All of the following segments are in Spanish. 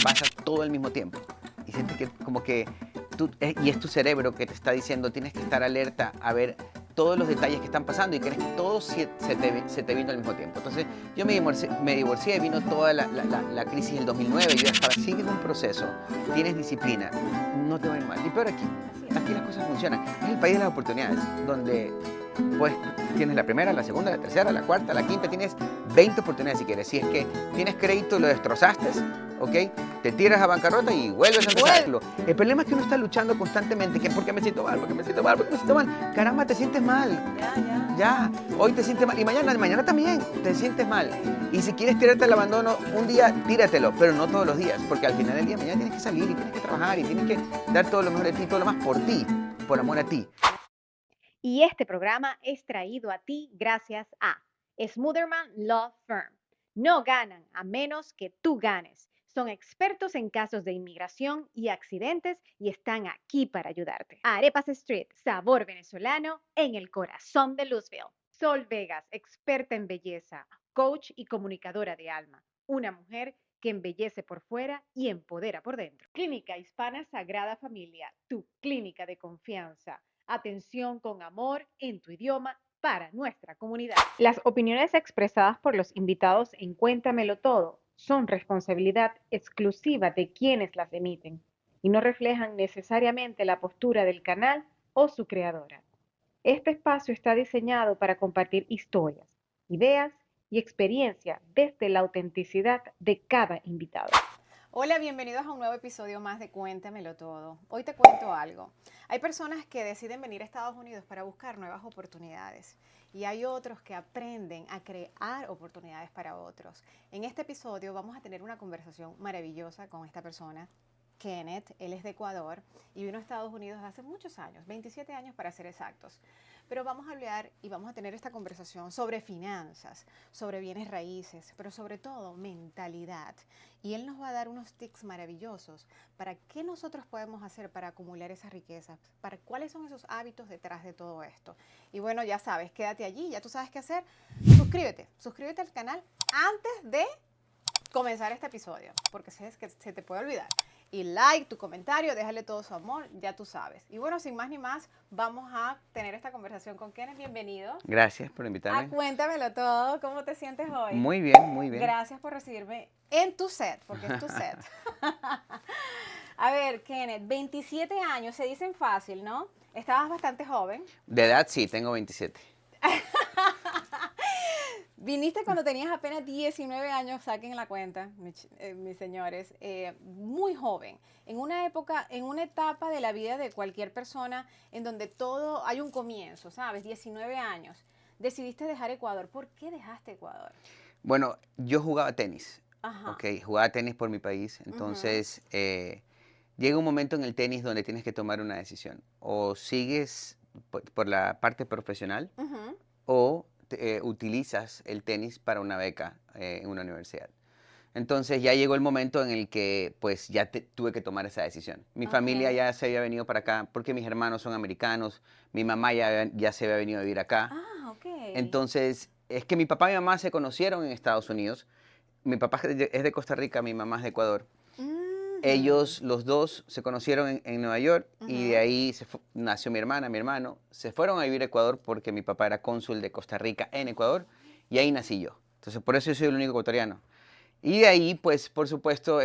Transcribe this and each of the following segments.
pasa todo al mismo tiempo. Y sientes que como que y es tu cerebro que te está diciendo, tienes que estar alerta a ver todos los detalles que están pasando y crees que todo se te vino al mismo tiempo. Entonces yo me divorcié, vino toda la crisis del 2009, yo ya estaba, sigues un proceso, tienes disciplina, no te va a ir mal. Y peor aquí las cosas funcionan. Es el país de las oportunidades, donde pues tienes la primera, la segunda, la tercera, la cuarta, la quinta, tienes 20 oportunidades si quieres. Si es que tienes crédito y lo destrozaste, ¿ok? Te tiras a bancarrota y vuelves a empezarlo. El problema es que uno está luchando constantemente, que porque me siento mal, porque me siento mal, porque me siento mal. Caramba, te sientes mal. Ya. Hoy te sientes mal y mañana también te sientes mal. Y si quieres tirarte al abandono, un día tíratelo, pero no todos los días, porque al final del día mañana tienes que salir y tienes que trabajar y tienes que dar todo lo mejor de ti, todo lo más por ti, por amor a ti. Y este programa es traído a ti gracias a Smotherman Law Firm. No ganan a menos que tú ganes. Son expertos en casos de inmigración y accidentes y están aquí para ayudarte. Arepas Street, sabor venezolano en el corazón de Louisville. Sol Vegas, experta en belleza, coach y comunicadora de alma. Una mujer que embellece por fuera y empodera por dentro. Clínica Hispana Sagrada Familia, tu clínica de confianza. Atención con amor en tu idioma para nuestra comunidad. Las opiniones expresadas por los invitados en Cuéntamelo Todo son responsabilidad exclusiva de quienes las emiten y no reflejan necesariamente la postura del canal o su creadora. Este espacio está diseñado para compartir historias, ideas y experiencia desde la autenticidad de cada invitado. Hola, bienvenidos a un nuevo episodio más de Cuéntamelo Todo. Hoy te cuento algo. Hay personas que deciden venir a Estados Unidos para buscar nuevas oportunidades y hay otros que aprenden a crear oportunidades para otros. En este episodio vamos a tener una conversación maravillosa con esta persona, Kenneth. Él es de Ecuador y vino a Estados Unidos hace muchos años, 27 años para ser exactos. Pero vamos a hablar y vamos a tener esta conversación sobre finanzas, sobre bienes raíces, pero sobre todo mentalidad. Y él nos va a dar unos tips maravillosos para qué nosotros podemos hacer para acumular esa riqueza, para cuáles son esos hábitos detrás de todo esto. Y bueno, ya sabes, quédate allí, ya tú sabes qué hacer. Suscríbete al canal antes de comenzar este episodio, porque sabes que se te puede olvidar. Y like, tu comentario, déjale todo su amor, ya tú sabes. Y bueno, sin más ni más, vamos a tener esta conversación con Kenneth. Bienvenido. Gracias por invitarme. Cuéntamelo todo, ¿cómo te sientes hoy? Muy bien, muy bien. Gracias por recibirme en tu set, porque es tu set. A ver, Kenneth, 27 años, se dicen fácil, ¿no? Estabas bastante joven. De edad sí, tengo 27. Viniste cuando tenías apenas 19 años, saquen la cuenta, mis señores, muy joven, en una época, en una etapa de la vida de cualquier persona en donde todo hay un comienzo, ¿sabes? 19 años. Decidiste dejar Ecuador. ¿Por qué dejaste Ecuador? Bueno, yo jugaba tenis, Ajá. ¿ok? Jugaba tenis por mi país, entonces llega un momento en el tenis donde tienes que tomar una decisión. O sigues por la parte profesional o utilizas el tenis para una beca en una universidad. Entonces ya llegó el momento en el que pues ya tuve que tomar esa decisión. Mi familia ya se había venido para acá porque mis hermanos son americanos, mi mamá ya se había venido a vivir acá. Ah, ok. Entonces es que mi papá y mi mamá se conocieron en Estados Unidos. Mi papá es de Costa Rica, mi mamá es de Ecuador. Ellos, los dos, se conocieron en Nueva York y de ahí nació mi hermana, mi hermano. Se fueron a vivir a Ecuador porque mi papá era cónsul de Costa Rica en Ecuador y ahí nací yo. Entonces por eso yo soy el único ecuatoriano. Y de ahí, pues, por supuesto,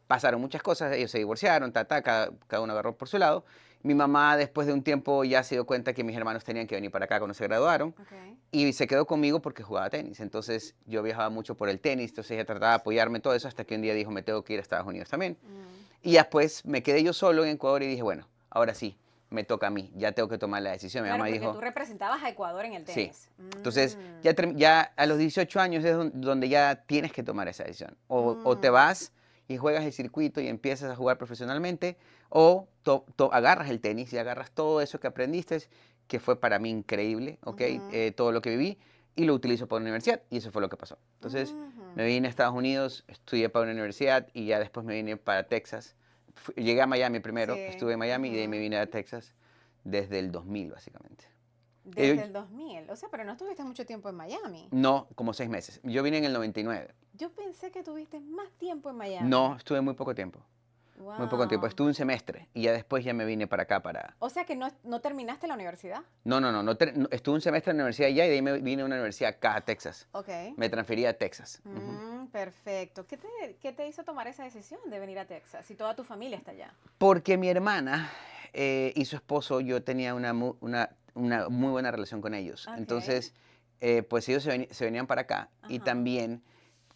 pasaron muchas cosas. Ellos se divorciaron, cada uno agarró por su lado. Mi mamá, después de un tiempo, ya se dio cuenta que mis hermanos tenían que venir para acá cuando se graduaron. Okay. Y se quedó conmigo porque jugaba tenis. Entonces, yo viajaba mucho por el tenis. Entonces, ella trataba de apoyarme en todo eso hasta que un día dijo, me tengo que ir a Estados Unidos también. Y después me quedé yo solo en Ecuador y dije, bueno, ahora sí, me toca a mí. Ya tengo que tomar la decisión. Mi Claro, mamá porque dijo, tú representabas a Ecuador en el sí. tenis. Entonces, ya a los 18 años es donde ya tienes que tomar esa decisión. O te vas y juegas el circuito y empiezas a jugar profesionalmente, o agarras el tenis y agarras todo eso que aprendiste, que fue para mí increíble, ¿ok? Todo lo que viví, y lo utilizo para la universidad, y eso fue lo que pasó. Entonces, me vine a Estados Unidos, estudié para una universidad, y ya después me vine para Texas. Llegué a Miami primero, Sí. estuve en Miami, y de ahí me vine a Texas desde el 2000, básicamente. Desde el 2000. O sea, pero no estuviste mucho tiempo en Miami. No, como 6 meses. Yo vine en el 99. Yo pensé que tuviste más tiempo en Miami. No, estuve muy poco tiempo. Muy poco tiempo. Wow. Estuve un semestre y ya después ya me vine para acá para... O sea que no terminaste la universidad. No, estuve un semestre en la universidad allá y de ahí me vine a una universidad acá a Texas. Ok. Me transferí a Texas. Ujú. Perfecto. ¿Qué te hizo tomar esa decisión de venir a Texas si toda tu familia está allá? Porque mi hermana y su esposo, yo tenía una muy buena relación con ellos. Ok. Entonces, pues ellos se venían para acá y Ajá. también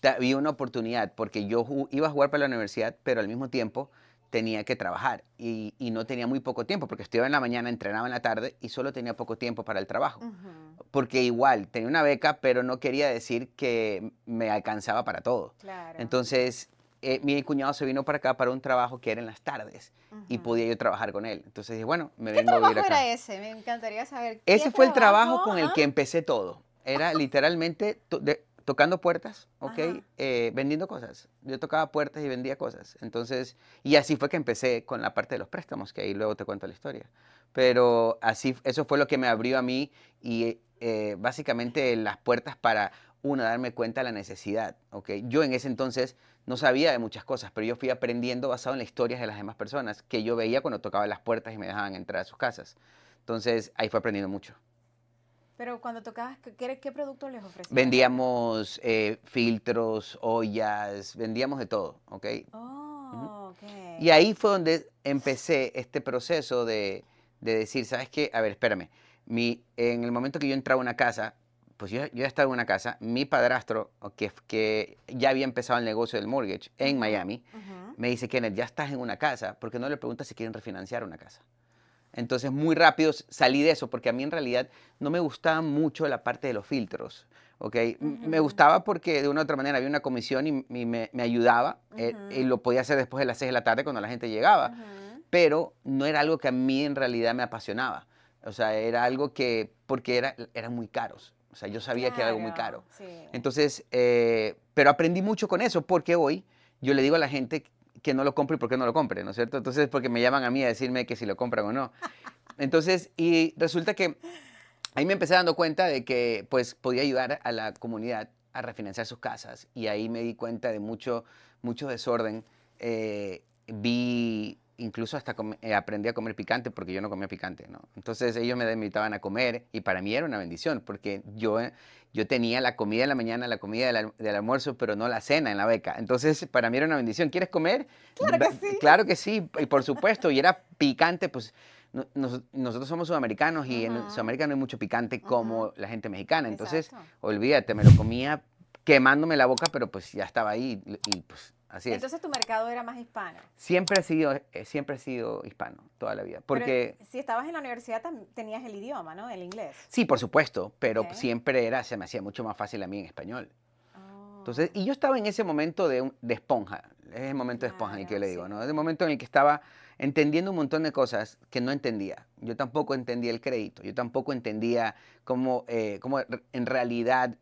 había una oportunidad porque yo iba a jugar para la universidad, pero al mismo tiempo tenía que trabajar y no tenía muy poco tiempo porque estudiaba en la mañana, entrenaba en la tarde y solo tenía poco tiempo para el trabajo. Ujú. Porque igual tenía una beca, pero no quería decir que me alcanzaba para todo. Claro. Entonces, mi cuñado se vino para acá para un trabajo que era en las tardes y Ujú. podía yo trabajar con él. Entonces dije, bueno, me ¿Qué vengo a vivir trabajo acá. era ese? Me encantaría saber. Ese ¿Qué fue el trabajo trabajo? con el Ajá. que empecé todo. Era literalmente tocando puertas, ¿ok? Ajá. Vendiendo cosas. Yo tocaba puertas y vendía cosas. Entonces, y así fue que empecé con la parte de los préstamos, que ahí luego te cuento la historia. Pero así, eso fue lo que me abrió a mí y básicamente las puertas para, una, darme cuenta de la necesidad, ¿ok? Yo en ese entonces no sabía de muchas cosas, pero yo fui aprendiendo basado en las historias de las demás personas que yo veía cuando tocaba las puertas y me dejaban entrar a sus casas. Entonces, ahí fue aprendiendo mucho. Pero cuando tocabas, ¿qué productos les ofrecías? Vendíamos filtros, ollas, vendíamos de todo, ¿ok? Ujú. Oh, ok. Y ahí fue donde empecé este proceso de decir, ¿sabes qué? A ver, espérame. En el momento que yo entraba a una casa, pues yo ya estaba en una casa, mi padrastro, que ya había empezado el negocio del mortgage en Ujú, Miami, ujú. me dice, Kenneth, ya estás en una casa, ¿por qué no le preguntas si quieren refinanciar una casa? Entonces, muy rápido salí de eso, porque a mí en realidad no me gustaba mucho la parte de los filtros, ¿ok? Me Ujú, gustaba porque de una u otra manera había una comisión y me ayudaba, y ujú, lo podía hacer después de las 6 de la tarde cuando la gente llegaba, ujú. pero no era algo que a mí en realidad me apasionaba. O sea, era algo que, porque eran muy caros. O sea, yo sabía que era algo muy Claro, caro. sí. Entonces, pero aprendí mucho con eso, porque hoy yo le digo a la gente que no lo compre y por qué no lo compre, ¿no es cierto? Entonces, porque me llaman a mí a decirme que si lo compran o no. Entonces, y resulta que ahí me empecé dando cuenta de que pues podía ayudar a la comunidad a refinanciar sus casas y ahí me di cuenta de mucho desorden. Vi, incluso hasta aprendí a comer picante porque yo no comía picante, ¿no? Entonces ellos me invitaban a comer y para mí era una bendición porque yo tenía la comida en la mañana, la comida del almuerzo, pero no la cena en la beca. Entonces para mí era una bendición. ¿Quieres comer? Claro que sí. Claro que sí, y por supuesto, y era picante, pues nosotros somos sudamericanos y en Ujú, Sudamérica no hay mucho picante ujú. como la gente mexicana. Entonces, Exacto. olvídate, me lo comía quemándome la boca, pero pues ya estaba ahí y pues así es. Entonces tu mercado era más hispano. Siempre he sido hispano toda la vida. Pero Porque si estabas en la universidad tenías el idioma, ¿no? El inglés. sí, por supuesto, pero Ok. siempre se me hacía mucho más fácil a mí en español. Entonces, Oh, y yo estaba en ese momento de esponja, es el momento de esponja en el que yo claro, le sí. digo, ¿no? Es el momento en el que estaba entendiendo un montón de cosas que no entendía. Yo tampoco entendía el crédito, yo tampoco entendía cómo en realidad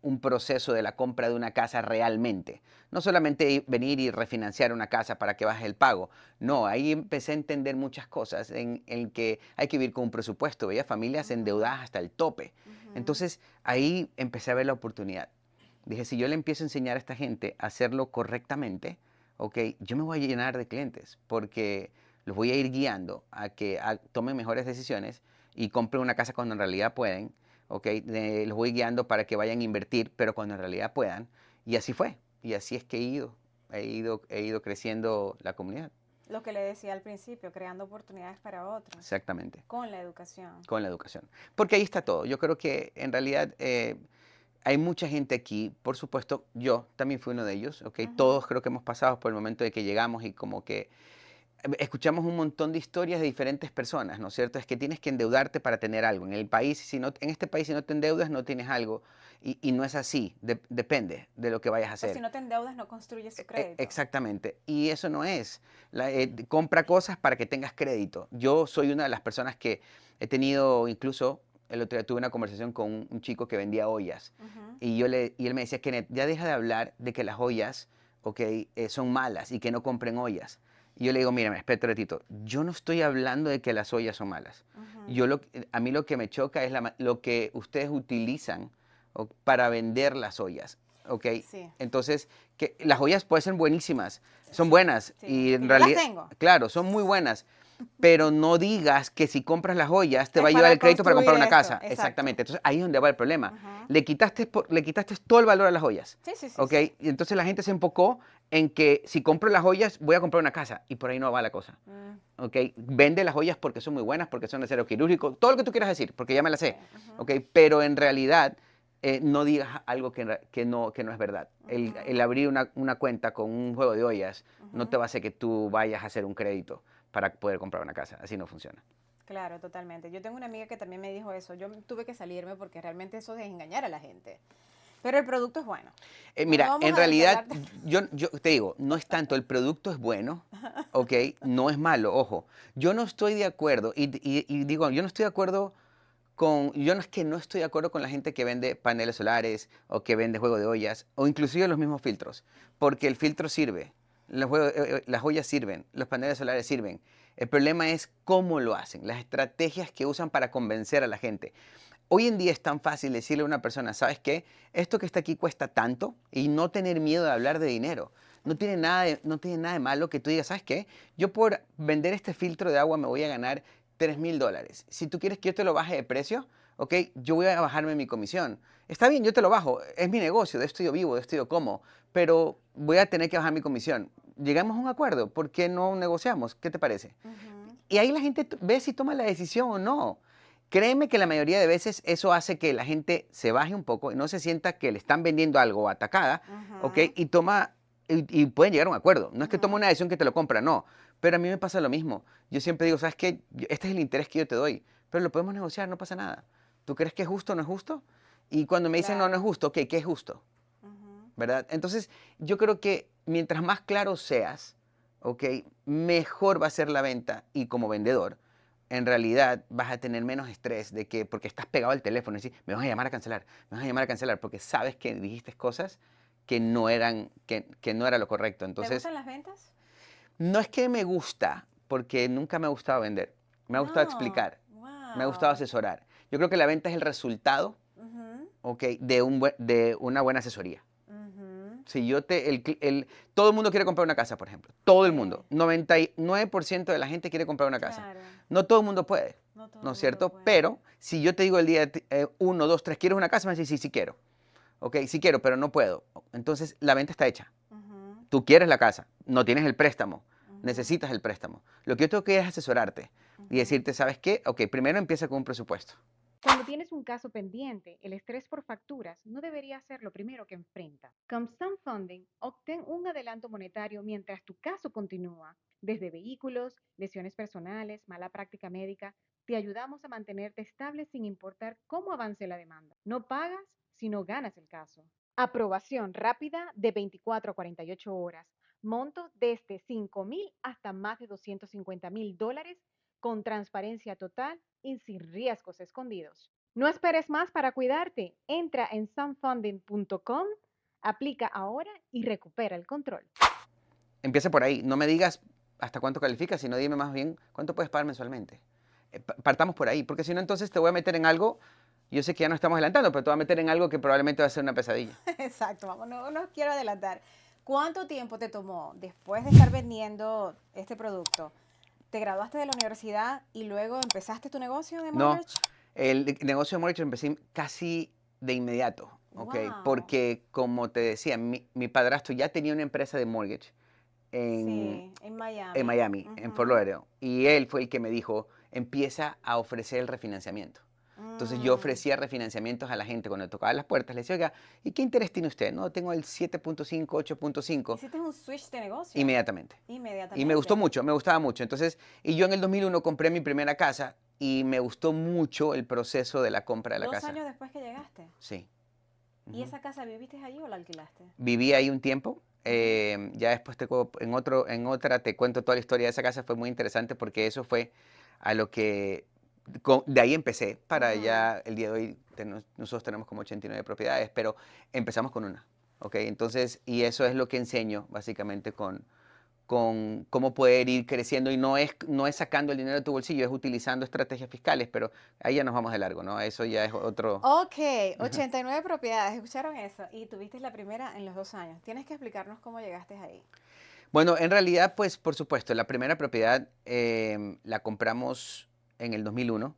un proceso de la compra de una casa realmente. No solamente venir y refinanciar una casa para que baje el pago, no, ahí empecé a entender muchas cosas en que hay que vivir con un presupuesto, veía familias Ujú, endeudadas hasta el tope. ujú. Entonces, ahí empecé a ver la oportunidad. Dije, si yo le empiezo a enseñar a esta gente a hacerlo correctamente, ok, yo me voy a llenar de clientes porque los voy a ir guiando a que tomen mejores decisiones y compren una casa cuando en realidad pueden, ok, los voy guiando para que vayan a invertir, pero cuando en realidad puedan. Y así fue. Y así es que he ido creciendo la comunidad. Lo que le decía al principio, creando oportunidades para otros Exactamente, con la educación. con la educación. Porque ahí está todo. Yo creo que en realidad hay mucha gente aquí, por supuesto, yo también fui uno de ellos, ¿ok? Ujú, Todos creo que hemos pasado por el momento de que llegamos y como que escuchamos un montón de historias de diferentes personas, ¿no es cierto? Es que tienes que endeudarte para tener algo. En el país, en este país, si no te endeudas, no tienes algo. Y no es así, depende de lo que vayas a o si hacer. no te endeudas, no construyes tu crédito. Exactamente. Y eso no es. Compra cosas para que tengas crédito. Yo soy una de las personas que he tenido, incluso el otro día tuve una conversación con un chico que vendía ollas. Ujú, Y él me decía, Kenneth, ya deja de hablar de que las ollas, ok, son malas y que no compren ollas. Y yo le digo, mira, espérate un ratito, yo no estoy hablando de que las ollas son malas. A mí lo que me choca es lo que ustedes utilizan para vender las ollas, ¿ok? Sí. Entonces, que las ollas pueden ser buenísimas, son Sí, buenas sí. y en Y yo las realidad, tengo. claro, son muy buenas, pero no digas que si compras las ollas te Es va a llevar para el crédito para comprar una construir esto, casa. exacto. Exactamente. Entonces ahí es donde va el problema. Ajá. Le quitaste todo el valor a las ollas. Sí, sí, sí, ¿Ok? sí. Y entonces la gente se enfocó en que si compro las ollas voy a comprar una casa y por ahí no va la cosa. ¿Ok? Vende las ollas porque son muy buenas, porque son de acero quirúrgico, todo lo que tú quieras decir, porque ya me las sé. Sí, ¿Ok? Pero en realidad no digas algo que no es verdad. El abrir una cuenta con un juego de ollas no te va a hacer que tú vayas a hacer un crédito para poder comprar una casa. Así no funciona. Claro, totalmente. Yo tengo una amiga que también me dijo eso. Yo tuve que salirme porque realmente eso es engañar a la gente. Pero el producto es bueno. No Mira, vamos en a realidad, desvelarte. yo te digo, no es tanto, el producto es bueno, ¿ok? No es malo, ojo. Yo no estoy de acuerdo, y digo, yo no estoy de acuerdo yo no es que no estoy de acuerdo con la gente que vende paneles solares o que vende juego de ollas o inclusive los mismos filtros, porque el filtro sirve, las ollas sirven, los paneles solares sirven. El problema es cómo lo hacen, las estrategias que usan para convencer a la gente. Hoy en día es tan fácil decirle a una persona, ¿sabes qué? Esto que está aquí cuesta tanto y no tener miedo de hablar de dinero. No tiene nada de malo que tú digas, ¿sabes qué? Yo por vender este filtro de agua me voy a ganar $3,000. Si tú quieres que yo te lo baje de precio, ¿ok? Yo voy a bajarme mi comisión. Está bien, yo te lo bajo. Es mi negocio, de esto yo vivo, de esto yo como. Pero voy a tener que bajar mi comisión. Llegamos a un acuerdo. ¿Por qué no negociamos? ¿Qué te parece? Y ahí la gente ve si toma la decisión o no. Créeme que la mayoría de veces eso hace que la gente se baje un poco y no se sienta que le están vendiendo algo atacada, ¿ok? Y pueden llegar a un acuerdo. No es que tome una decisión que te lo compra, no. Pero a mí me pasa lo mismo. Yo siempre digo, ¿sabes qué? Este es el interés que yo te doy, pero lo podemos negociar, no pasa nada. ¿Tú crees que es justo o no es justo? Y cuando me dicen, no, no es Claro. justo, ok, ¿qué es justo? ¿Verdad? Entonces, yo creo que mientras más claro seas, ¿ok? Mejor va a ser la venta y como vendedor, en realidad vas a tener menos estrés de que, porque estás pegado al teléfono y decir, me van a llamar a cancelar, me van a llamar a cancelar, porque sabes que dijiste cosas que no era lo correcto. ¿Te Entonces, gustan las ventas? no es que me gusta, porque nunca me ha gustado vender, me ha gustado No. explicar, me ha gustado Wow. asesorar. Yo creo que la venta es el resultado, ¿ok? De una buena asesoría. Si yo todo el mundo quiere comprar una casa, por ejemplo. Todo el Sí. mundo. 99% de la gente quiere comprar una casa. Claro. No todo el mundo puede, No todo ¿no el es mundo cierto? puede. Pero si yo te digo el día 1, 2, 3, ¿quieres una casa? Me dices, sí, sí quiero. Ok, sí quiero, pero no puedo. Entonces la venta está hecha. Tú quieres la casa, no tienes el préstamo, necesitas el préstamo. Lo que yo tengo que es asesorarte y decirte, ¿sabes qué? Ok, primero empieza con un presupuesto. Cuando tienes un caso pendiente, el estrés por facturas no debería ser lo primero que enfrentas. Con Sun Funding, obtén un adelanto monetario mientras tu caso continúa. Desde vehículos, lesiones personales, mala práctica médica, te ayudamos a mantenerte estable sin importar cómo avance la demanda. No pagas si no ganas el caso. Aprobación rápida de 24 a 48 horas. Monto desde 5,000 hasta más de $250,000 con transparencia total y sin riesgos escondidos. No esperes más para cuidarte. Entra en sunfunding.com, aplica ahora y recupera el control. Empieza por ahí. No me digas hasta cuánto calificas, sino dime más bien cuánto puedes pagar mensualmente. Partamos por ahí, porque si no, entonces te voy a meter en algo. Yo sé que ya no estamos adelantando, pero te voy a meter en algo que probablemente va a ser una pesadilla. Exacto, vamos, no quiero adelantar. ¿Cuánto tiempo te tomó después de estar vendiendo este producto? ¿Te graduaste de la universidad y luego empezaste tu negocio de No, mortgage? el negocio de mortgage empecé casi de inmediato, ¿ok? Wow. Porque, como te decía, mi padrastro ya tenía una empresa de mortgage en, Sí, en en Miami. Miami, en Fort Ujú. Lauderdale, y él fue el que me dijo, empieza a ofrecer el refinanciamiento. Entonces yo Mm. ofrecía refinanciamientos a la gente cuando tocaba las puertas. Le decía, oiga, ¿y qué interés tiene usted? No, tengo el 7.5, 8.5, Hiciste un switch de negocio inmediatamente. Y me gustó inmediatamente. mucho, me gustaba mucho. Entonces, y yo en el 2001 compré mi primera casa y me gustó mucho el proceso de la compra de la 2 años casa. después que llegaste. Sí. ¿Y Ujú. esa casa viviste allí o la alquilaste? Viví ahí un tiempo. Ujú. Ya después en otra te cuento toda la historia de esa casa. Fue muy interesante porque eso fue a lo que de ahí empecé para Ujú. ya el día de hoy. Nosotros tenemos como 89 propiedades, pero empezamos con una. ¿Ok? Entonces, y eso es lo que enseño básicamente con cómo poder ir creciendo y no es sacando el dinero de tu bolsillo, es utilizando estrategias fiscales, pero ahí ya nos vamos de largo, ¿no? Eso ya es otro... Ok, Ujú. 89 propiedades, ¿escucharon eso? Y tuviste la primera en los 2 años. Tienes que explicarnos cómo llegaste ahí. Bueno, en realidad, pues por supuesto, la primera propiedad la compramos en el 2001.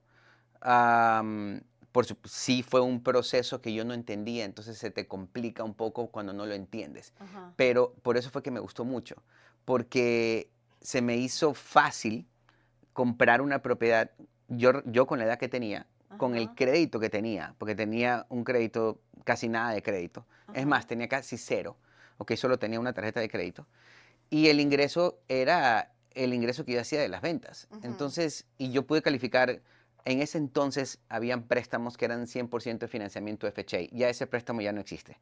Sí fue un proceso que yo no entendía, entonces se te complica un poco cuando no lo entiendes. Ajá, Pero por eso fue que me gustó mucho, porque se me hizo fácil comprar una propiedad, yo con la edad que tenía, con el ajá, crédito que tenía, porque tenía un crédito, casi nada de crédito. Es ajá. más, tenía casi cero, ok, solo tenía una tarjeta de crédito. Y el ingreso era el ingreso que yo hacía de las ventas. Ujú, Entonces, y yo pude calificar, en ese entonces habían préstamos que eran 100% de financiamiento FHA. Ya ese préstamo ya no existe.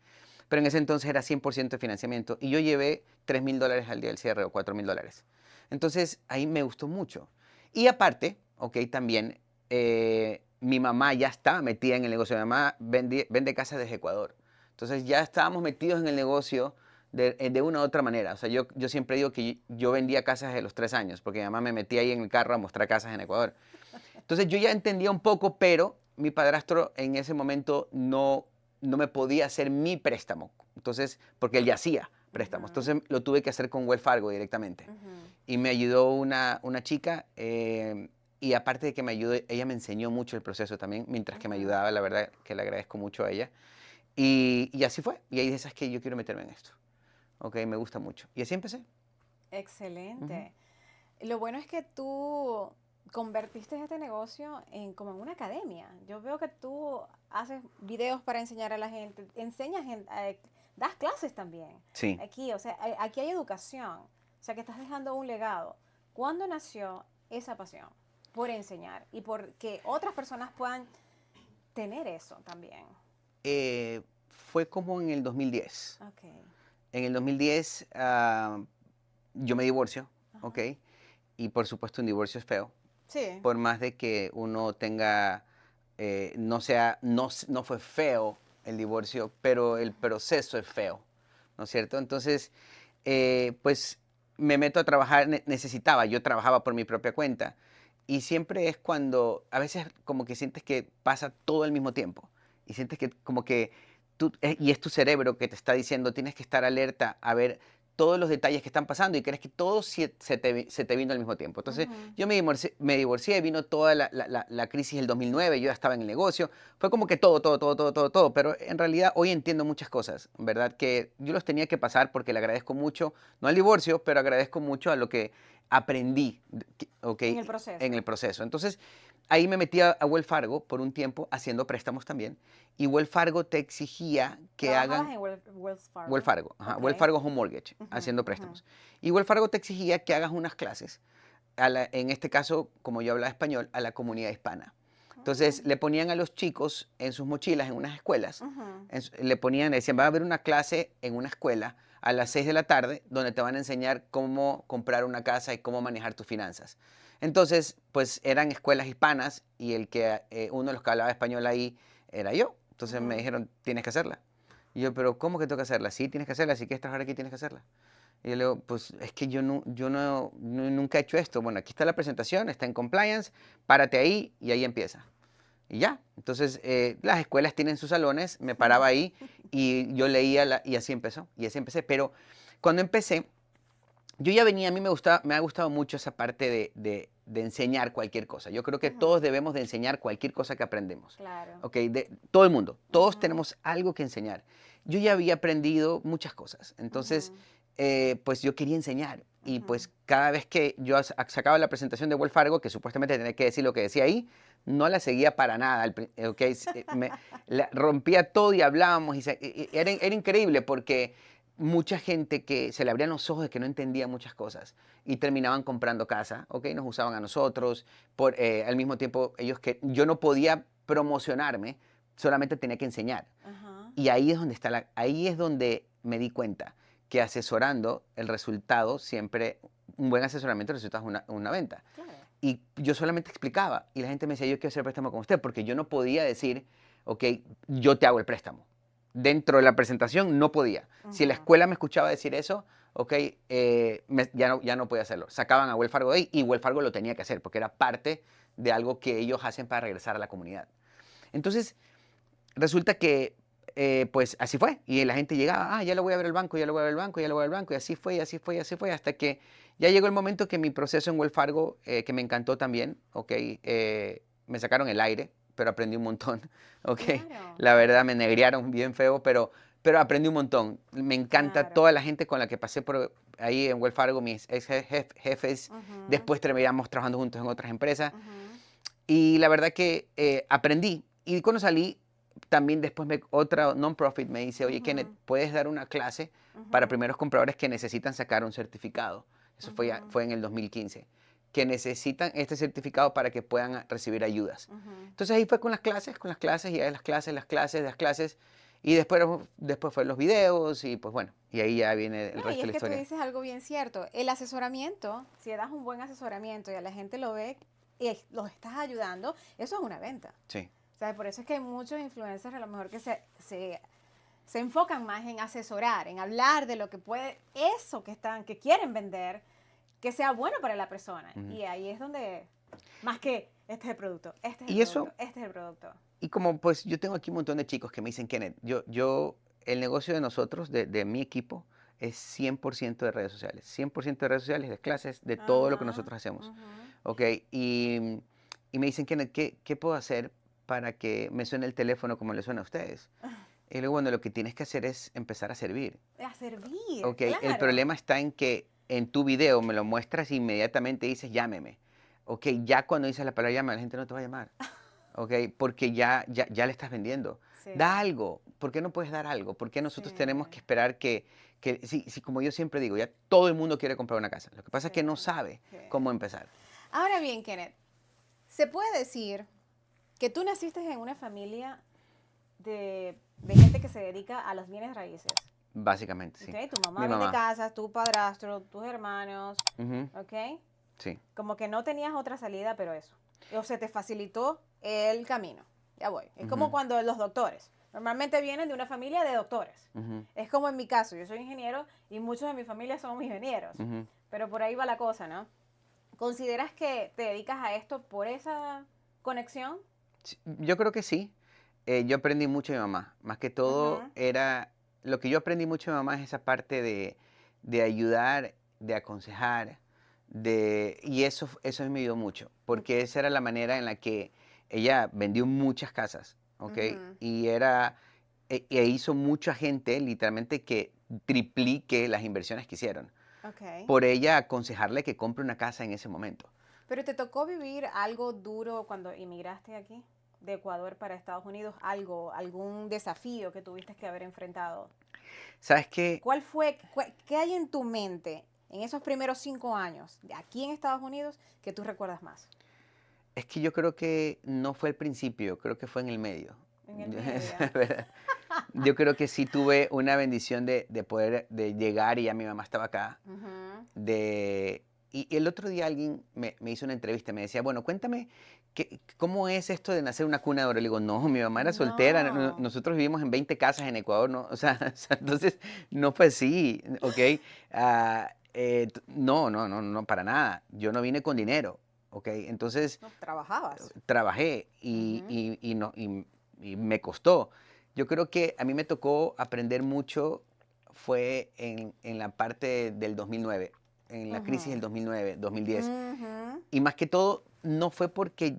Pero en ese entonces era 100% de financiamiento y yo llevé $3,000 al día del cierre o $4,000. Entonces, ahí me gustó mucho. Y aparte, ok, también mi mamá ya estaba metida en el negocio. Mi mamá vende casas desde Ecuador. Entonces ya estábamos metidos en el negocio de una u otra manera. O sea, yo siempre digo que yo vendía casas de los 3 años, porque mi mamá me metía ahí en el carro a mostrar casas en Ecuador. Entonces yo ya entendía un poco, pero mi padrastro en ese momento no me podía hacer mi préstamo. Entonces, porque él ya hacía préstamos. ujú, Entonces lo tuve que hacer con Wells Fargo directamente. ujú, Y me ayudó una chica, y aparte de que me ayudó, ella me enseñó mucho el proceso también, mientras que me ujú. ayudaba, la verdad que le agradezco mucho a ella. Y así fue. Y ahí dices que yo quiero meterme en esto. Ok, me gusta mucho. Y así empecé. Ujú. Excelente. Lo bueno es que tú convertiste este negocio en como en una academia. Yo veo que tú haces videos para enseñar a la gente, das clases también. Sí. Aquí, o sea, aquí hay educación. O sea, que estás dejando un legado. ¿Cuándo nació esa pasión por enseñar y por que otras personas puedan tener eso también? Fue como en el 2010. Ok. En el 2010 yo me divorcio, Ajá. ok. Y por supuesto un divorcio es feo. Sí. Por más de que uno tenga, no sea, no fue feo el divorcio, pero el proceso es feo, ¿no es cierto? Entonces, pues me meto a trabajar, yo trabajaba por mi propia cuenta y siempre es cuando, a veces como que sientes que pasa todo al mismo tiempo y sientes que como que y es tu cerebro que te está diciendo, tienes que estar alerta a ver todos los detalles que están pasando y crees que todo se te vino al mismo tiempo. Entonces, Ujú. yo me divorcié, vino toda la crisis del 2009, yo ya estaba en el negocio, fue como que todo, todo, todo, todo, todo, todo, pero en realidad hoy entiendo muchas cosas, ¿verdad? Que yo los tenía que pasar porque le agradezco mucho, no al divorcio, pero agradezco mucho a lo que aprendí, ¿ok? En el En el proceso. proceso. Entonces, ahí me metí a Wells Fargo por un tiempo haciendo préstamos también, y Wells Fargo te exigía que ¿Trabajabas hagan... en Wells Wells Fargo? Fargo, ajá, Ok. Wells Fargo Home Mortgage, Ujú, haciendo ujú. préstamos. Y Wells Fargo te exigía que hagas unas clases, en este caso, como yo hablaba español, a la comunidad hispana. Entonces, Mm, le ponían a los chicos en sus mochilas, en unas escuelas, ujú. le decían, va a haber una clase en una escuela a las 6 de la tarde donde te van a enseñar cómo comprar una casa y cómo manejar tus finanzas. Entonces, pues eran escuelas hispanas y uno de los que hablaba español ahí era yo. Entonces me Ujú. dijeron, tienes que hacerla. Y yo, pero ¿cómo que tengo que hacerla? Sí, tienes que hacerla. Si quieres trabajar aquí, tienes que hacerla. Y yo le digo, pues es que nunca he hecho esto. Bueno, aquí está la presentación, está en compliance, párate ahí y ahí empieza. Y ya. Entonces, las escuelas tienen sus salones, me paraba ahí y yo leía y así empezó. Y así empecé. Pero cuando empecé, yo ya venía, a mí me ha gustado mucho esa parte de enseñar cualquier cosa. Yo creo que Ujú. todos debemos de enseñar cualquier cosa que aprendemos. Claro. ¿Ok? Todo el mundo, todos Ujú, tenemos algo que enseñar. Yo ya había aprendido muchas cosas. Entonces, ujú, pues yo quería enseñar. Y ujú. pues cada vez que yo sacaba la presentación de Wells Fargo, que supuestamente tenía que decir lo que decía ahí, no la seguía para nada. ¿Ok? Rompía todo y hablábamos. Era increíble porque mucha gente que se le abrían los ojos de que no entendía muchas cosas y terminaban comprando casa, ¿ok? Nos usaban a nosotros, al mismo tiempo que yo no podía promocionarme, solamente tenía que enseñar. Ajá. Y ahí es donde me di cuenta que asesorando el resultado siempre, un buen asesoramiento, el resultado es una venta. Claro. Y yo solamente explicaba y la gente me decía, yo quiero hacer préstamo con usted, porque yo no podía decir, ok, yo te hago el préstamo. Dentro de la presentación no podía. Si la Ujú, escuela me escuchaba decir eso, ok, ya no podía hacerlo. Sacaban a Wells Fargo de ahí y Wells Fargo lo tenía que hacer porque era parte de algo que ellos hacen para regresar a la comunidad. Entonces, resulta que, pues así fue. Y la gente llegaba, ya lo voy a ver el banco, ya lo voy a ver el banco, ya lo voy a ver el banco. Y así fue, y así fue, y así fue, hasta que ya llegó el momento que mi proceso en Wells Fargo, que me encantó también, ok, me sacaron el aire, pero aprendí un montón, ok. Claro. La verdad, me negrearon bien feo, pero aprendí un montón. Me encanta Claro. toda la gente con la que pasé por ahí en Wells Fargo, mis ex jefes. Ujú. Después terminamos trabajando juntos en otras empresas. Ujú. Y la verdad que aprendí. Y cuando salí, también después otra non-profit me dice, oye, Ujú. Kenneth, ¿puedes dar una clase para Ujú. primeros compradores que necesitan sacar un certificado? Eso Ujú. fue en el 2015. Que necesitan este certificado para que puedan recibir ayudas. Ujú. Entonces ahí fue con las clases, y ahí las clases. Y después fue los videos y pues bueno, y ahí ya viene el No, y resto de es la que tú historia. dices algo bien cierto. El asesoramiento, si das un buen asesoramiento y a la gente lo ve y los estás ayudando, eso es una venta. Sí. ¿Sabes? Por eso es que hay muchos influencers a lo mejor que se enfocan más en asesorar, en hablar de lo que puede, eso que quieren vender, que sea bueno para la persona. Ujú. Y ahí es donde, más que, este es el producto, este es el Y eso, producto, este es el producto. y como pues yo tengo aquí un montón de chicos que me dicen, Kenneth, el negocio de nosotros, de mi equipo, es 100% de redes sociales. 100% de redes sociales, de clases, de todo lo que Ajá, nosotros hacemos. ujú. ¿Ok? Y me dicen, Kenneth, ¿qué puedo hacer para que me suene el teléfono como le suena a ustedes? Y luego, bueno, lo que tienes que hacer es empezar a servir. A servir, ¿Ok? El claro. problema está en que en tu video me lo muestras e inmediatamente dices, llámeme. ¿Ok? Ya cuando dices la palabra llama, la gente no te va a llamar. ¿Ok? Porque ya le estás vendiendo. Sí, Da algo. ¿Por qué no puedes dar algo? ¿Por qué nosotros tenemos que sí, esperar sí, como yo siempre digo, ya todo el mundo quiere comprar una casa. Lo que pasa es que no sí, sabe sí. cómo empezar. Ahora bien, Kenneth, se puede decir que tú naciste en una familia de gente que se dedica a los bienes raíces. Básicamente, sí. ¿Ok? Tu mamá Mi vende mamá. casas, tu padrastro, tus hermanos, Ujú, ¿ok? sí. Como que no tenías otra salida, pero eso. O se te facilitó el camino. Ya voy. Es como Ujú, cuando los doctores. Normalmente vienen de una familia de doctores. ujú, Es como en mi caso, yo soy ingeniero y muchos de mi familia somos ingenieros. ujú. Pero por ahí va la cosa, ¿no? ¿Consideras que te dedicas a esto por esa conexión? Sí, yo creo que sí. Yo aprendí mucho de mi mamá. Más que todo Ujú, lo que yo aprendí mucho de mi mamá es esa parte de ayudar, de aconsejar, y eso a mí me ayudó mucho, porque esa era la manera en la que ella vendió muchas casas, ¿ok? ujú. E hizo mucha gente, literalmente, que triplique las inversiones que hicieron. Ok. Por ella aconsejarle que compre una casa en ese momento. ¿Pero te tocó vivir algo duro cuando inmigraste aquí, de Ecuador para Estados Unidos? ¿Algún desafío que tuviste que haber enfrentado? ¿Sabes qué? ¿Cuál fue, qué hay en tu mente en esos primeros 5 años de aquí en Estados Unidos que tú recuerdas más? Es que yo creo que no fue el principio, creo que fue en el medio. En el medio. ¿Verdad? Yo creo que sí tuve una bendición de poder de llegar y ya mi mamá estaba acá. Ujú. Y el otro día alguien me hizo una entrevista, me decía, bueno, cuéntame, ¿cómo es esto de nacer en una cuna de oro? Le digo, no, mi mamá era soltera, No. nosotros vivimos en 20 casas en Ecuador, ¿no? O sea, entonces no fue así, ¿ok? No, para nada. Yo no vine con dinero, ¿ok? Entonces No, trabajabas. trabajé Ujú, y me costó. Yo creo que a mí me tocó aprender mucho fue en la parte del 2009, en la crisis del ujú, 2009, 2010. ujú, Y más que todo, no fue porque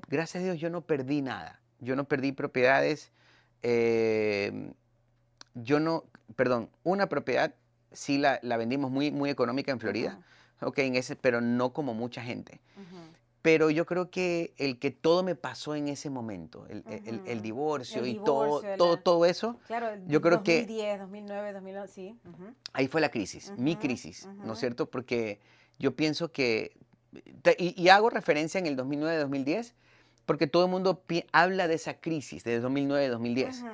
gracias a Dios, yo no perdí nada. Yo no perdí propiedades. eh, yo no, perdón, una propiedad sí la vendimos muy económica en Florida, ujú, ok, pero no como mucha gente. ujú, Pero yo creo que el que todo me pasó en ese momento, el ujú. divorcio El y todo, divorcio, todo eso, claro, el yo creo que 2010, 2009, 2011, sí. Ujú, ahí fue la crisis, mi ujú, crisis, ¿no es ujú, cierto? Porque yo pienso que, y hago referencia en el 2009-2010, porque todo el mundo habla de esa crisis de 2009-2010. ujú,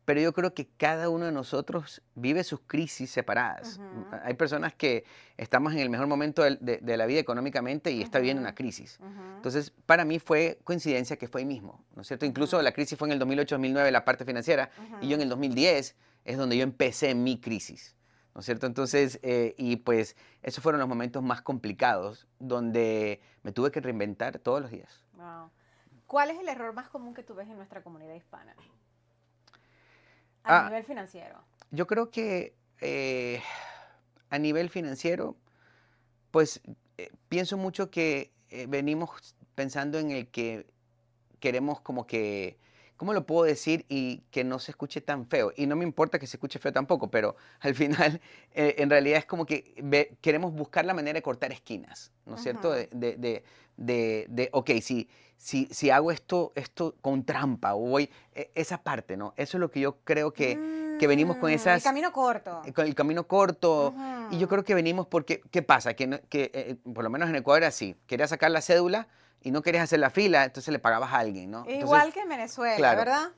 Pero yo creo que cada uno de nosotros vive sus crisis separadas. ujú, Hay personas que estamos en el mejor momento de la vida económicamente y está viviendo una ujú, crisis. ujú, Entonces, para mí fue coincidencia que fue ahí mismo, ¿no es cierto? Incluso ujú, la crisis fue en el 2008-2009, la parte financiera, y yo en ujú. el 2010 es donde yo empecé mi crisis, ¿no es cierto? Entonces, y pues esos fueron los momentos más complicados donde me tuve que reinventar todos los días. Wow. ¿Cuál es el error más común que tú ves en nuestra comunidad hispana a Ah, nivel financiero? yo creo que a nivel financiero, pues pienso mucho que venimos pensando en el que queremos como que, ¿cómo lo puedo decir? Y que no se escuche tan feo. Y no me importa que se escuche feo tampoco, pero al final, en realidad es como que queremos buscar la manera de cortar esquinas, ¿no es cierto? Ujú. Ok, si hago esto con trampa, o voy, esa parte, ¿no? Eso es lo que yo creo que venimos con El esas, camino corto. con el camino corto. Y yo Ujú. creo que venimos porque, ¿qué pasa? Por lo menos en Ecuador era así. Querías sacar la cédula y no querías hacer la fila, entonces le pagabas a alguien, ¿no? Entonces, Igual que en Venezuela, claro. ¿verdad?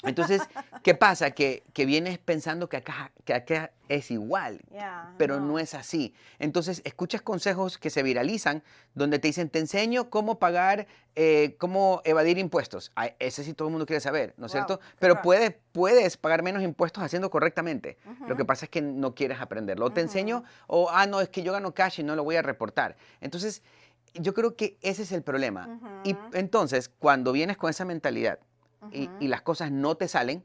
Entonces, ¿qué pasa? Que vienes pensando que acá es igual, Ya, pero no no. es así. Entonces, escuchas consejos que se viralizan donde te dicen, te enseño cómo pagar, cómo evadir impuestos. Ese sí todo el mundo quiere saber, ¿no es Wow, cierto? qué Pero horror. puedes pagar menos impuestos haciendo correctamente. Lo que Ujú, pasa es que no quieres aprenderlo. O te enseño, ujú, no, es que yo gano cash y no lo voy a reportar. Entonces, yo creo que ese es el problema. Y ujú, entonces, cuando vienes con esa mentalidad y ujú, las cosas no te salen,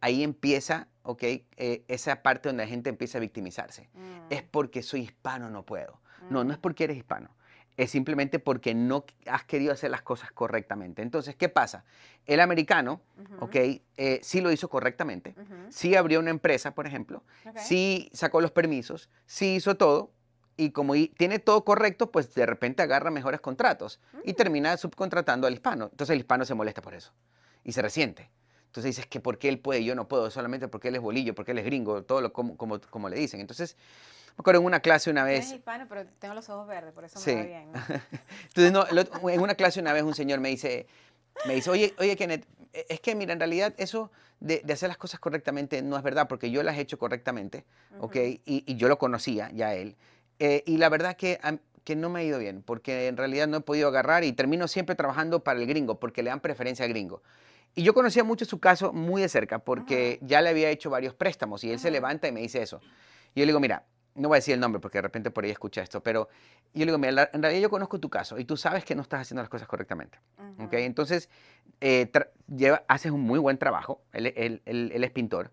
ahí empieza, ¿ok? Esa parte donde la gente empieza a victimizarse. Es mm, porque soy hispano, no puedo. No, no es mm, porque eres hispano. Es simplemente porque no has querido hacer las cosas correctamente. Entonces, ¿qué pasa? El americano, ¿ok? ujú, Sí lo hizo correctamente. ujú. Sí abrió una empresa, por ejemplo. Ok. Sí sacó los permisos. Sí hizo todo. Y como tiene todo correcto, pues de repente agarra mejores contratos y Mm, termina subcontratando al hispano. Entonces el hispano se molesta por eso y se resiente. Entonces dices que por qué él puede y yo no puedo, solamente porque él es bolillo, porque él es gringo, todo lo como le dicen. Entonces, me acuerdo en una clase una tú eres vez, hispano, pero tengo los ojos verdes, por eso me va sí. bien, ¿no? Entonces, no, en una clase una vez un señor me dice, oye, Kenneth, es que mira, en realidad eso de hacer las cosas correctamente no es verdad, porque yo las he hecho correctamente, ¿ok? Ujú, Y yo lo conocía ya a él. Y la verdad que no me ha ido bien, porque en realidad no he podido agarrar y termino siempre trabajando para el gringo, porque le dan preferencia al gringo. Y yo conocía mucho su caso muy de cerca, ujú, porque ya le había hecho varios préstamos y él se ujú, levanta y me dice eso. Y yo le digo, mira, no voy a decir el nombre porque de repente por ahí escucha esto, pero yo le digo, mira, en realidad yo conozco tu caso y tú sabes que no estás haciendo las cosas correctamente. ¿Ok? ujú, Entonces, haces un muy buen trabajo, él es pintor.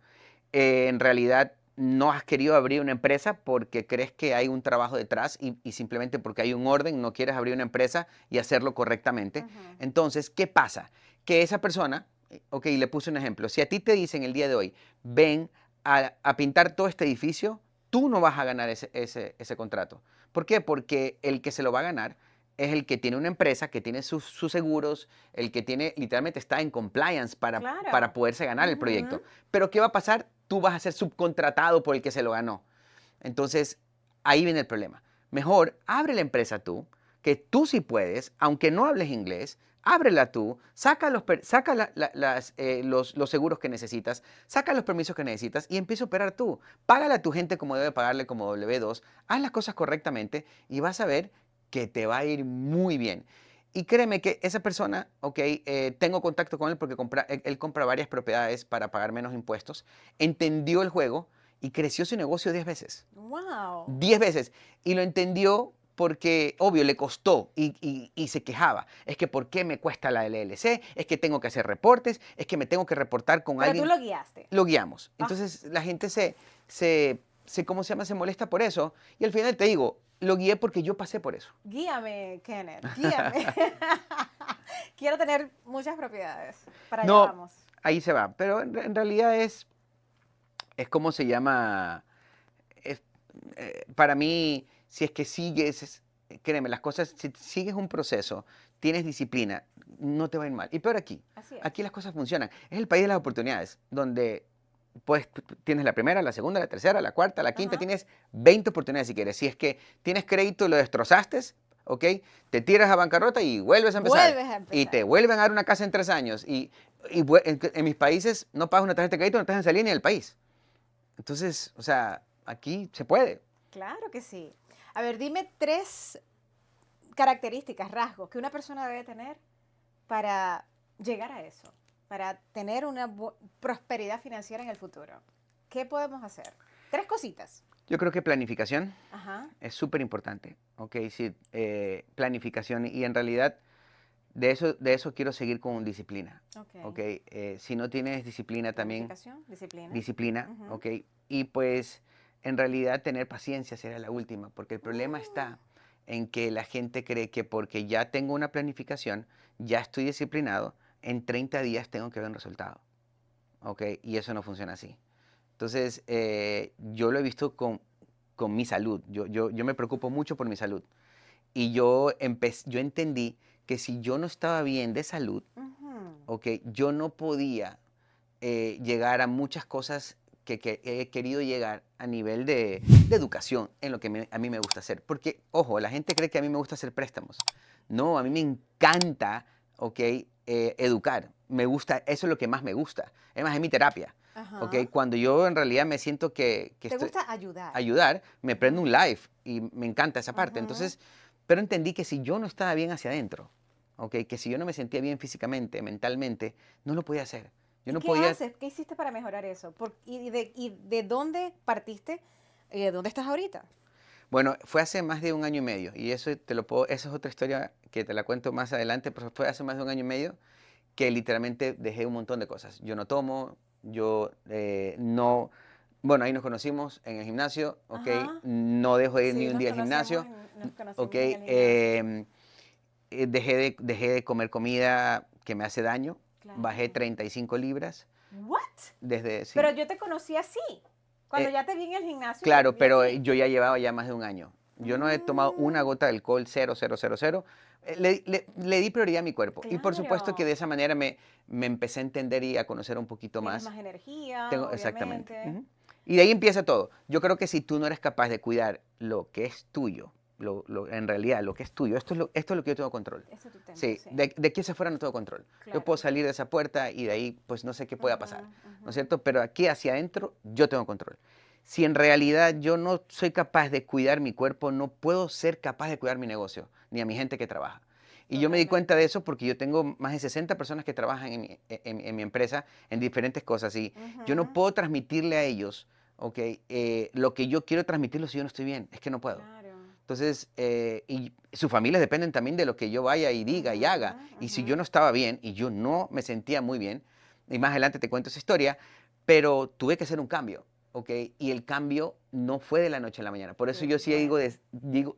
En realidad no has querido abrir una empresa porque crees que hay un trabajo detrás y simplemente porque hay un orden no quieres abrir una empresa y hacerlo correctamente. ujú. Entonces, ¿qué pasa? Que esa persona, ok, le puse un ejemplo, si a ti te dicen el día de hoy, ven a pintar todo este edificio, tú no vas a ganar ese contrato. ¿Por qué? Porque el que se lo va a ganar es el que tiene una empresa, que tiene sus seguros, el que tiene, literalmente está en compliance para Claro. poderse ganar el Ujú. proyecto. Pero ¿qué va a pasar? Tú vas a ser subcontratado por el que se lo ganó. Entonces, ahí viene el problema. Mejor abre la empresa tú, que tú sí puedes, aunque no hables inglés, ábrela tú, saca los seguros que necesitas, saca los permisos que necesitas y empieza a operar tú. Págale a tu gente como debe pagarle como W2, haz las cosas correctamente y vas a ver que te va a ir muy bien. Y créeme que esa persona, ok, tengo contacto con él porque él compra varias propiedades para pagar menos impuestos, entendió el juego y creció su negocio 10 veces. Wow. 10 veces. Y lo entendió porque, obvio, le costó y se quejaba. Es que, ¿por qué me cuesta la LLC? Es que tengo que hacer reportes, es que me tengo que reportar con Pero tú alguien. lo guiaste. Lo guiamos. Ah, Entonces la gente ¿cómo se llama? Se molesta por eso. Y al final te digo, lo guié porque yo pasé por eso. guíame, Kenneth, guíame. Quiero tener muchas propiedades. Para allá No, vamos. ahí se va. Pero en realidad es ¿cómo se llama? Es, para mí, si es que créeme, las cosas, si sigues un proceso, tienes disciplina, no te va a ir mal. Y peor aquí, Así es. aquí las cosas funcionan. Es el país de las oportunidades, donde pues, tienes la primera, la segunda, la tercera, la cuarta, la quinta, Ajá. tienes 20 oportunidades si quieres. Si es que tienes crédito y lo destrozaste, ¿ok? Te tiras a bancarrota y vuelves a empezar. Vuelves a Y te empezar. vuelven a dar una casa en 3 años. En mis países no pagas una tarjeta de crédito, no te dejan salir ni del país. Entonces, o sea, aquí se puede. Claro que sí. A ver, dime tres características, rasgos que una persona debe tener para llegar a eso, para tener una prosperidad financiera en el futuro. ¿Qué podemos hacer? Tres cositas. Yo creo que planificación Ajá. es súper importante, ¿ok? Sí, planificación y en realidad de eso quiero seguir con disciplina, Ok. ¿ok? Si no tienes disciplina también, Planificación, disciplina. disciplina, Ujú. ¿ok? Y pues en realidad tener paciencia será la última, porque el problema Mm. está en que la gente cree que porque ya tengo una planificación, ya estoy disciplinado, en 30 días tengo que ver un resultado, ¿ok? Y eso no funciona así. Entonces, yo lo he visto con mi salud. Yo me preocupo mucho por mi salud. Y yo entendí que si yo no estaba bien de salud, Ujú. ¿ok? Yo no podía llegar a muchas cosas que he querido llegar a nivel de educación en lo que a mí me gusta hacer. Porque, ojo, la gente cree que a mí me gusta hacer préstamos. No, a mí me encanta, ¿ok? Educar. Me gusta, eso es lo que más me gusta. Además, es mi terapia. ¿Ok? Ajá. Cuando yo en realidad me siento que ¿Te estoy gusta ayudar? ayudar, me prendo Ujú. un live y me encanta esa parte. Ujú. Entonces, pero entendí que si yo no estaba bien hacia adentro, ¿ok? Que si yo no me sentía bien físicamente, mentalmente, no lo podía hacer. Yo ¿Y no qué podía. haces? ¿Qué hiciste para mejorar eso? Y de dónde partiste? ¿Y de dónde estás ahorita? Bueno, fue hace más de un año y medio y eso esa es otra historia que te la cuento más adelante, pero fue hace más de un año y medio que literalmente dejé un montón de cosas. Yo no tomo, yo no, bueno, ahí nos conocimos en el gimnasio, ¿ok? Ajá. No dejo de ir ni Sí, un día al gimnasio, nos ¿ok? conocimos en el gimnasio. Dejé de comer comida que me hace daño, bajé Claro. 35 libras ¿What? desde, Pero sí. yo te conocí así. Cuando Eh, ya te vi en el gimnasio, yo te Claro, vi pero así. yo ya llevaba ya más de un año. Yo no he tomado una Mm, gota de alcohol, cero, cero, cero, cero. Le di prioridad a mi cuerpo. Y por supuesto que claro. de esa manera me empecé a entender y a conocer un poquito Tienes más. más energía, Tengo, exactamente. obviamente. Ujú. Y de ahí empieza todo. Yo creo que si tú no eres capaz de cuidar lo que es tuyo, en realidad lo que es tuyo, esto es lo que yo tengo control. Ese es tu templo, Sí, sí. de aquí hacia afuera no tengo control. Yo puedo Claro. salir de esa puerta y de ahí pues no sé qué pueda Ujú, pasar, ¿no es ujú. cierto? Pero aquí hacia adentro yo tengo control. Si en realidad yo no soy capaz de cuidar mi cuerpo, no puedo ser capaz de cuidar mi negocio, ni a mi gente que trabaja. Y yo me di cuenta de Totalmente. eso porque yo tengo más de 60 personas que trabajan en mi empresa en diferentes cosas y yo no Ujú. puedo transmitirle a ellos, ¿ok? Lo que yo quiero transmitirlo si yo no estoy bien. Es que no puedo. Claro. Entonces, y sus familias dependen también de lo que yo vaya y diga y Ujú, haga. Y si ujú. yo no estaba bien y yo no me sentía muy bien, y más adelante te cuento esa historia, pero tuve que hacer un cambio, ¿ok? Y el cambio no fue de la noche a la mañana. Por eso Qué yo sí digo, bueno.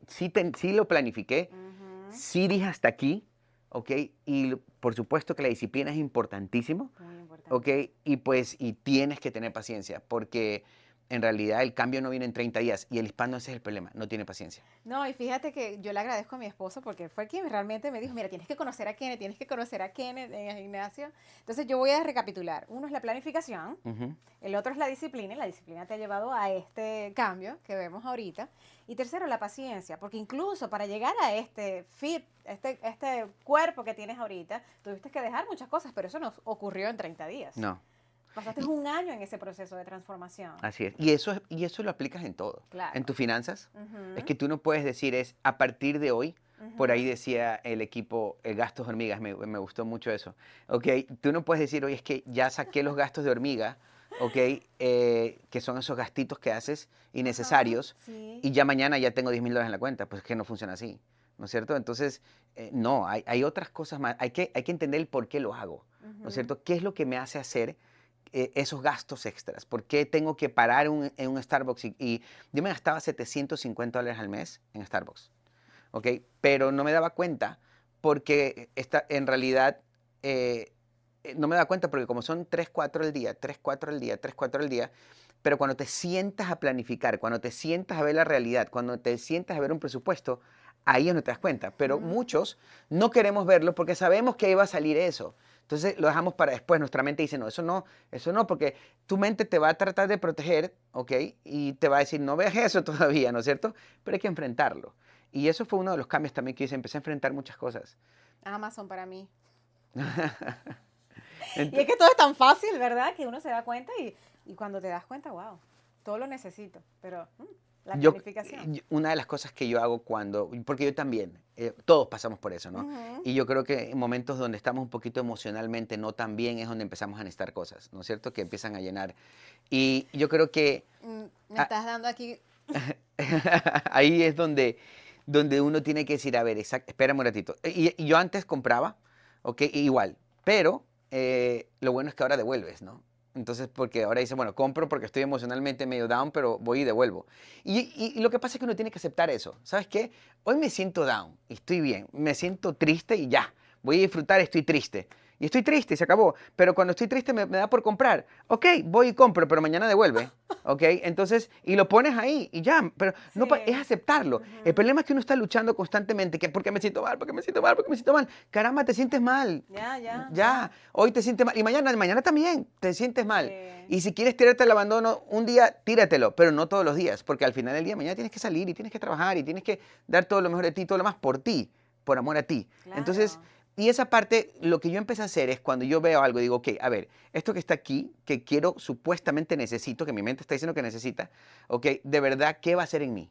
sí, sí lo planifiqué, Ujú. sí dije hasta aquí, ¿ok? Y por supuesto que la disciplina es importantísimo, Muy ¿ok? importante. Y pues, y tienes que tener paciencia, porque en realidad el cambio no viene en 30 días y el hispano ese es el problema, no tiene paciencia. No, y fíjate que yo le agradezco a mi esposo porque fue quien realmente me dijo, mira, tienes que conocer a Kenneth, tienes que conocer a Kenneth en el gimnasio. Entonces yo voy a recapitular. Uno es la planificación, Ujú. el otro es la disciplina, y la disciplina te ha llevado a este cambio que vemos ahorita. Y tercero, la paciencia, porque incluso para llegar a este fit, este cuerpo que tienes ahorita, tuviste que dejar muchas cosas, pero eso no ocurrió en 30 días. No. Pasaste un año en ese proceso de transformación. Así es. Y eso lo aplicas en todo. En Claro. tus finanzas. Es Ujú, que tú no puedes decir es a partir de hoy. Por ahí ujú. decía el equipo gastos de hormigas. Me gustó mucho eso. Ok. Tú no puedes decir, oye, es que ya saqué los gastos de hormiga. Ok. Que son esos gastitos que haces Ajá, innecesarios. sí. Y ya mañana ya tengo $10,000 en la cuenta. Pues es que no funciona así. ¿No es cierto? Entonces, no, hay otras cosas más. Hay que entender el por qué lo hago. ¿No es Ujú. cierto? ¿Qué es lo que me hace hacer esos gastos extras? ¿Por qué tengo que parar en un Starbucks? Y yo me gastaba $750 al mes en Starbucks, ¿ok? Pero no me daba cuenta porque en realidad no me daba cuenta porque como son 3 4 al día, 3 4 al día, 3 4 al día, pero cuando te sientas a planificar, cuando te sientas a ver la realidad, cuando te sientas a ver un presupuesto, ahí es donde te das cuenta. Pero Ujú. muchos no queremos verlo porque sabemos que ahí va a salir eso. Entonces lo dejamos para después. Nuestra mente dice, no, eso no, porque tu mente te va a tratar de proteger, ¿ok? Y te va a decir, no veas eso todavía, ¿no es cierto? Pero hay que enfrentarlo. Y eso fue uno de los cambios también que hice. Empecé a enfrentar muchas cosas. Amazon para mí. Y es Ent- que todo es tan fácil, ¿verdad? Que uno se da cuenta y cuando te das cuenta, wow, todo lo necesito. Pero la Yo, planificación. una de las cosas que yo hago porque yo también, todos pasamos por eso, ¿no? Ujú. Y yo creo que en momentos donde estamos un poquito emocionalmente no tan bien es donde empezamos a necesitar cosas, ¿no es cierto? Que empiezan a llenar. Y yo creo que, Me ah, estás dando aquí Ahí es donde uno tiene que decir, a ver, espérame un ratito. Y yo antes compraba, ok, igual, pero lo bueno es que ahora devuelves, ¿no? Entonces, porque ahora dice, bueno, compro porque estoy emocionalmente medio down, pero voy y devuelvo. Y lo que pasa es que uno tiene que aceptar eso. ¿Sabes qué? Hoy me siento down y estoy bien. Me siento triste y ya. Voy a disfrutar, estoy triste. Y estoy triste y se acabó. Pero cuando estoy triste me da por comprar. Ok, voy y compro, pero mañana devuelve. Ok, entonces, y lo pones ahí y ya. Pero no, es Sí. aceptarlo. El problema es que uno está luchando constantemente. Que porque me siento mal, porque me siento mal, porque me siento mal. Caramba, te sientes mal. Ya, hoy te sientes mal. Y mañana también te sientes mal. Sí. Y si quieres tirarte al abandono un día, tíratelo, pero no todos los días. Porque al final del día, mañana tienes que salir y tienes que trabajar y tienes que dar todo lo mejor de ti, todo lo más por ti, por amor a ti. Entonces, Claro. y esa parte, lo que yo empecé a hacer es cuando yo veo algo, digo, ok, a ver, esto que está aquí, que quiero, supuestamente necesito, que mi mente está diciendo que necesita, ok, de verdad, ¿qué va a hacer en mí?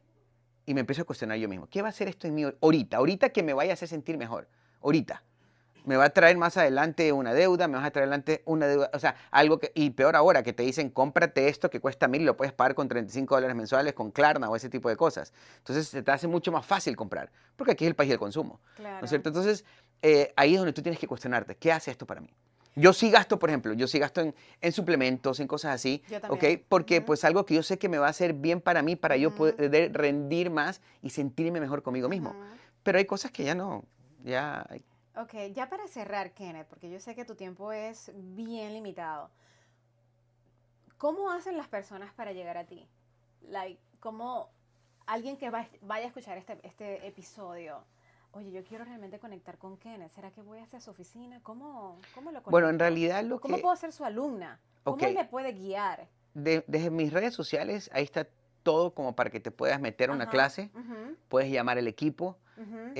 Y me empiezo a cuestionar yo mismo, ¿qué va a hacer esto en mí ahorita que me vaya a hacer sentir mejor? Ahorita. Me va a traer más adelante una deuda, me vas a traer adelante una deuda, o sea, algo que, y peor ahora, que te dicen, cómprate esto que cuesta 1,000 y lo puedes pagar con $35 mensuales con Klarna o ese tipo de cosas. Entonces, se te hace mucho más fácil comprar, porque aquí es el país del consumo, ¿no es Claro. cierto? Entonces, ahí es donde tú tienes que cuestionarte, ¿qué hace esto para mí? Yo sí gasto, por ejemplo, yo sí gasto en suplementos, en cosas así, Yo ¿ok? también. Porque Ujú, pues algo que yo sé que me va a hacer bien para mí, para yo ujú, poder rendir más y sentirme mejor conmigo mismo. ujú. Pero hay cosas que ya no, ya, Ok, ya para cerrar, Kenneth, porque yo sé que tu tiempo es bien limitado. ¿Cómo hacen las personas para llegar a ti? Like, ¿cómo alguien que vaya a escuchar este episodio? Oye, yo quiero realmente conectar con Kenneth. ¿Será que voy hacia su oficina? ¿Cómo lo bueno, en conecto? realidad lo ¿Cómo que, puedo ser su alumna? ok, ¿Cómo él me puede guiar? desde mis redes sociales, ahí está todo como para que te puedas meter a una Ajá. clase, Ujú, puedes llamar al equipo, ujú.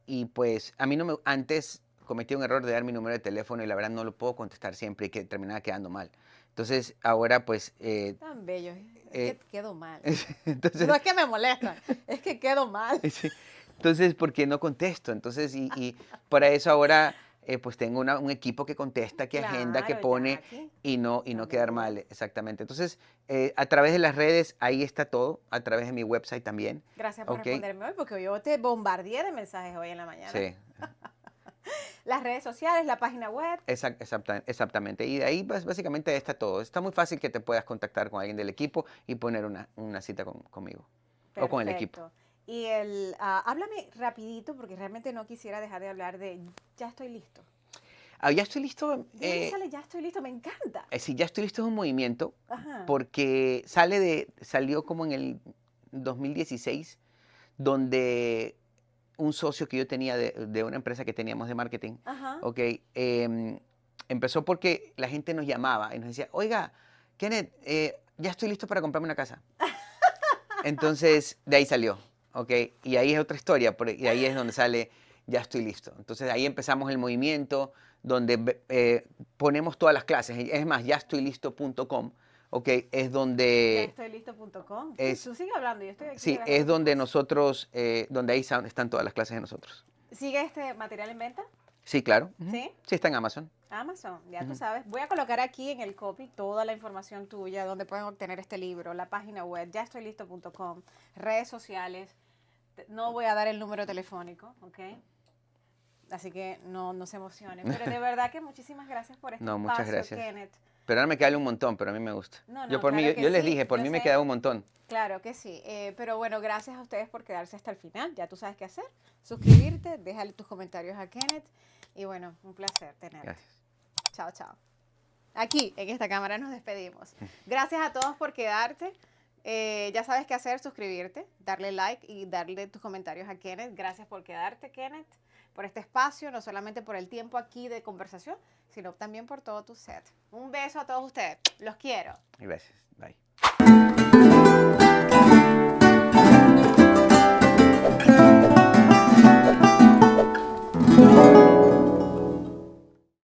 y pues a mí no me, antes cometí un error de dar mi número de teléfono y la verdad no lo puedo contestar siempre y que terminaba quedando mal. Entonces ahora pues, Tan bello. Es que eh, quedo mal. No entonces, es que me molestan, es que quedo mal. sí, entonces, porque no contesto. Entonces, y para eso ahora, pues tengo un equipo que contesta, que agenda, que Claro, pone Jackie. y no Tan quedar bello. mal, exactamente. Entonces, a través de las redes, ahí está todo, a través de mi website también, Gracias por ¿ok? responderme hoy, porque yo te bombardeé de mensajes hoy en la mañana. Sí, Las redes sociales, la página web. exactamente. Y de ahí, pues, básicamente está todo. Está muy fácil que te puedas contactar con alguien del equipo y poner una cita conmigo o con el equipo. Perfecto. Y háblame rapidito, porque realmente no quisiera dejar de hablar de ya estoy listo. Ah, ya estoy listo. ¿De dónde sale ya estoy listo? Me encanta. Sí, ya estoy listo es un movimiento Ajá. porque salió como en el 2016, donde un socio que yo tenía de una empresa que teníamos de marketing, Ajá. ok, empezó porque la gente nos llamaba y nos decía, oiga, Kenneth, ya estoy listo para comprarme una casa. Entonces, de ahí salió, ok, y ahí es otra historia, y ahí es donde sale, ya estoy listo. Entonces, ahí empezamos el movimiento donde ponemos todas las clases. Es más, yaestoylisto.com, ok, es Ya donde estoy listo.com. Sí, es, tú sigue hablando, yo estoy aquí sí, es agarrando tus donde cosas. nosotros, donde ahí están todas las clases de nosotros. ¿Sigue este material en venta? Sí, claro. Ujú. ¿Sí? Sí, está en Amazon. Amazon, ya tú Ujú. sabes. Voy a colocar aquí en el copy toda la información tuya, donde pueden obtener este libro, la página web, yaestoylisto.com, redes sociales. No voy a dar el número telefónico, ¿ok? Así que no se emocionen. Pero de verdad que muchísimas gracias por este No, muchas espacio, gracias. Kenneth. Pero ahora me queda un montón, pero a mí me gusta. No, Yo no, por mí, claro que yo les sí, dije, por yo mí me sé, queda un montón. claro que sí. Pero bueno, gracias a ustedes por quedarse hasta el final. Ya tú sabes qué hacer. Suscribirte, déjale tus comentarios a Kenneth. Y bueno, un placer tenerte. Gracias. Chao, chao. Aquí, en esta cámara, nos despedimos. Gracias a todos por quedarte. Ya sabes qué hacer, suscribirte, darle like y darle tus comentarios a Kenneth. Gracias por quedarte, Kenneth, por este espacio, no solamente por el tiempo aquí de conversación, sino también por todo tu set. Un beso a todos ustedes. Los quiero. Gracias. Bye.